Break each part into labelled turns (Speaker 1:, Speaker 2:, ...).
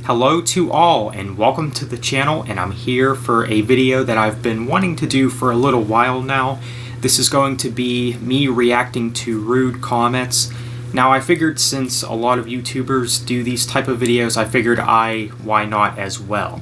Speaker 1: Hello to all and welcome to the channel, and I'm here for a video that I've been wanting to do for a little while now. This is going to be me reacting to rude comments. Now I figured since a lot of YouTubers do these type of videos, I figured why not as well.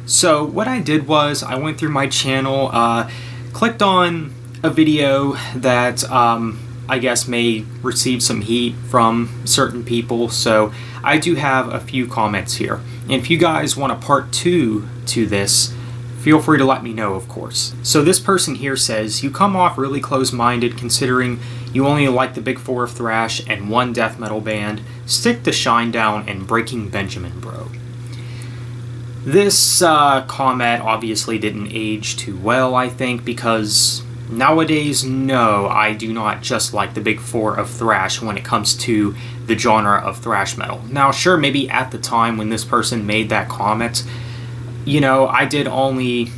Speaker 1: So what I did was I went through my channel, clicked on a video that I guess may receive some heat from certain people, so I do have a few comments here. And if you guys want a part 2 to this, feel free to let me know, of course. So this person here says, "You come off really close-minded considering you only like the big four of thrash and one death metal band. Stick to Shinedown and Breaking Benjamin, bro." This comment obviously didn't age too well, I think, because nowadays, no, I do not just like the big four of thrash when it comes to the genre of thrash metal. Now, sure, maybe at the time when this person made that comment, you know, I did only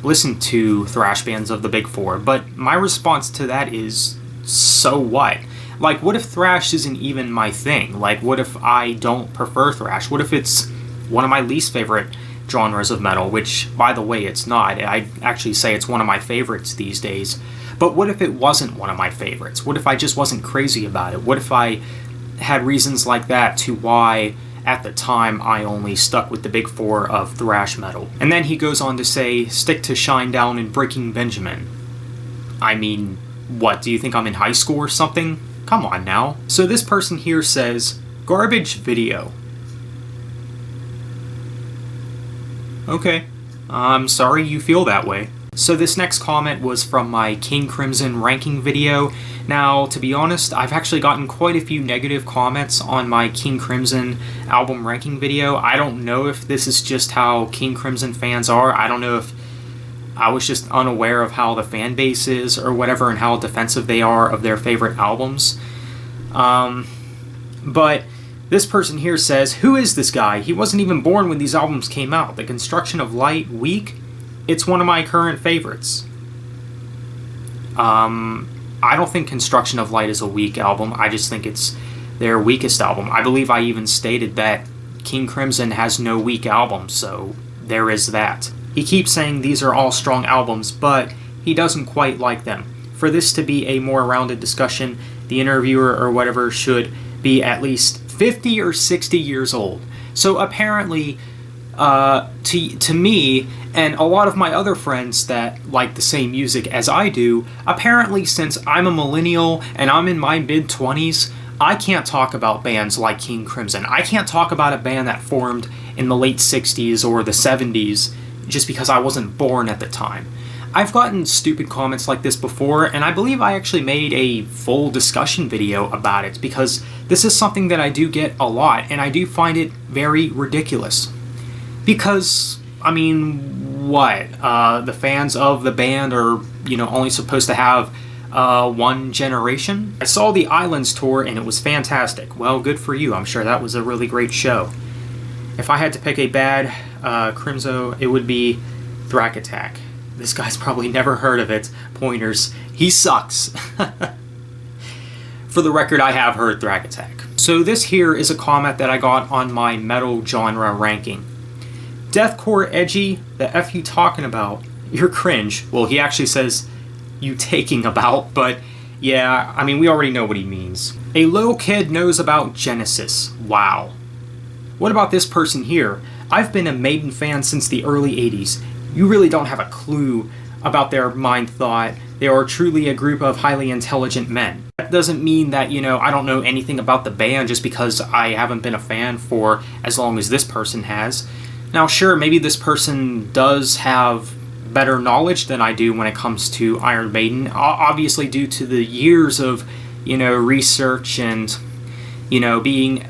Speaker 1: listen to thrash bands of the big four, but my response to that is, so what? Like, what if thrash isn't even my thing? Like, what if I don't prefer thrash? What if it's one of my least favorite genres of metal, which, by the way, it's not. I actually say it's one of my favorites these days. But what if it wasn't one of my favorites? What if I just wasn't crazy about it? What if I had reasons like that to why, at the time, I only stuck with the big four of thrash metal? And then he goes on to say, "Stick to Shinedown and Breaking Benjamin." I mean, what, do you think I'm in high school or something? Come on now. So this person here says, "Garbage video." Okay, I'm sorry you feel that way. So this next comment was from my King Crimson ranking video. Now, to be honest, I've actually gotten quite a few negative comments on my King Crimson album ranking video. I don't know if this is just how King Crimson fans are. I don't know if I was just unaware of how the fan base is or whatever and how defensive they are of their favorite albums. But this person here says, "Who is this guy? He wasn't even born when these albums came out. The Construction of Light, weak? It's one of my current favorites." I don't think Construction of Light is a weak album. I just think it's their weakest album. I believe I even stated that King Crimson has no weak albums, so there is that. He keeps saying these are all strong albums, but he doesn't quite like them. For this to be a more rounded discussion, the interviewer or whatever should be at least 50 or 60 years old. So apparently, to me, and a lot of my other friends that like the same music as I do, apparently since I'm a millennial and I'm in my mid-20s, I can't talk about bands like King Crimson. I can't talk about a band that formed in the late 60s or the 70s just because I wasn't born at the time. I've gotten stupid comments like this before, and I believe I actually made a full discussion video about it because this is something that I do get a lot, and I do find it very ridiculous. Because, I mean, what? The fans of the band are, you know, only supposed to have one generation? I saw the Islands tour, and it was fantastic. Well, good for you. I'm sure that was a really great show. If I had to pick a bad Crimzo, it would be Thrack Attack. This guy's probably never heard of it. Pointers. He sucks. For the record, I have heard Thrack Attack. So this here is a comment that I got on my metal genre ranking. "Deathcore edgy, the F you talking about? You're cringe." Well, he actually says, "you taking about," but yeah, I mean, we already know what he means. "A little kid knows about Genesis." Wow. What about this person here? "I've been a Maiden fan since the early 80s. You really don't have a clue about their mind thought. They are truly a group of highly intelligent men." That doesn't mean that, you know, I don't know anything about the band just because I haven't been a fan for as long as this person has. Now, sure, maybe this person does have better knowledge than I do when it comes to Iron Maiden, obviously due to the years of, you know, research and, you know, being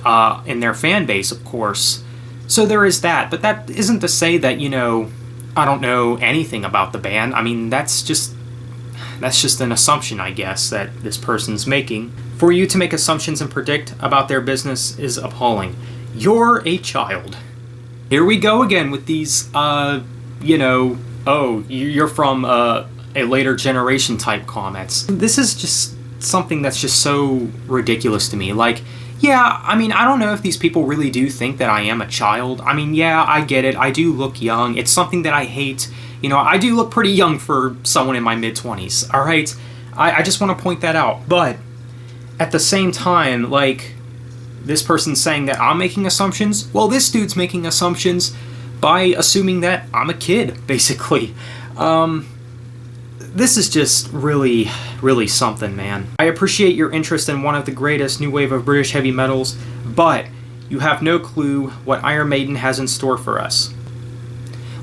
Speaker 1: in their fan base, of course. So there is that, but that isn't to say that, you know, I don't know anything about the band. I mean, that's just an assumption, I guess, that this person's making. For you to make assumptions and predict about their business is appalling. You're a child. Here we go again with these, you know, oh, you're from a later generation type comments. This is just something that's just so ridiculous to me. Like, Yeah, I mean, I don't know if these people really do think that I am a child. I mean, yeah, I get it. I do look young. It's something that I hate. You know, I do look pretty young for someone in my mid-20s, all right? I just want to point that out. But at the same time, like, this person's saying that I'm making assumptions. Well, this dude's making assumptions by assuming that I'm a kid, basically. This is just really, really something, man. I appreciate your interest in one of the greatest new wave of British heavy metals, but you have no clue what Iron Maiden has in store for us.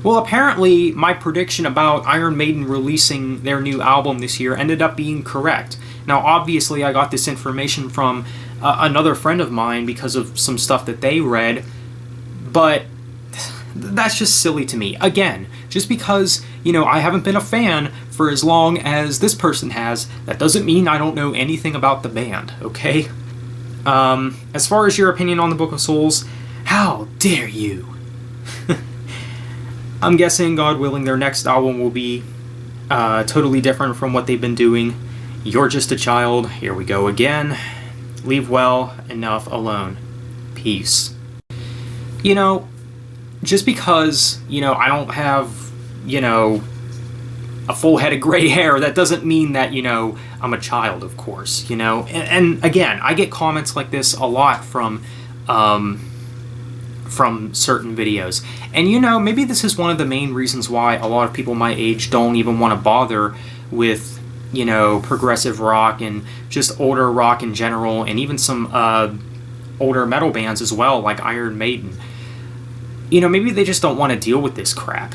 Speaker 1: Well, apparently, my prediction about Iron Maiden releasing their new album this year ended up being correct. Now, obviously, I got this information from another friend of mine because of some stuff that they read, but that's just silly to me. Again, just because, you know, I haven't been a fan for as long as this person has, that doesn't mean I don't know anything about the band, okay? As far as your opinion on the Book of Souls, how dare you? I'm guessing, God willing, their next album will be totally different from what they've been doing. You're just a child. Here we go again. Leave well enough alone. Peace. You know, just because, you know, I don't have, you know, a full head of gray hair, that doesn't mean that, you know, I'm a child, of course, you know? And again, I get comments like this a lot from certain videos. And, you know, maybe this is one of the main reasons why a lot of people my age don't even want to bother with, you know, progressive rock and just older rock in general, and even some older metal bands as well, like Iron Maiden. You know, maybe they just don't want to deal with this crap.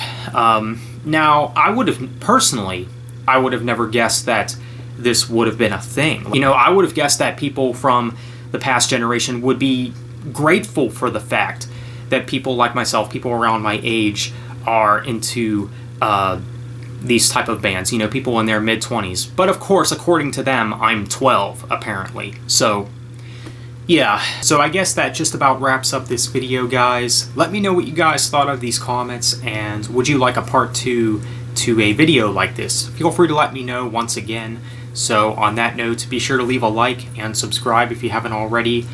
Speaker 1: Now, I would have never guessed that this would have been a thing. You know, I would have guessed that people from the past generation would be grateful for the fact that people like myself, people around my age, are into these type of bands. You know, people in their mid-20s. But of course, according to them, I'm 12, apparently. So, yeah, so I guess that just about wraps up this video, guys. Let me know what you guys thought of these comments, and would you like a part 2 to a video like this? Feel free to let me know once again. So on that note, be sure to leave a like and subscribe if you haven't already.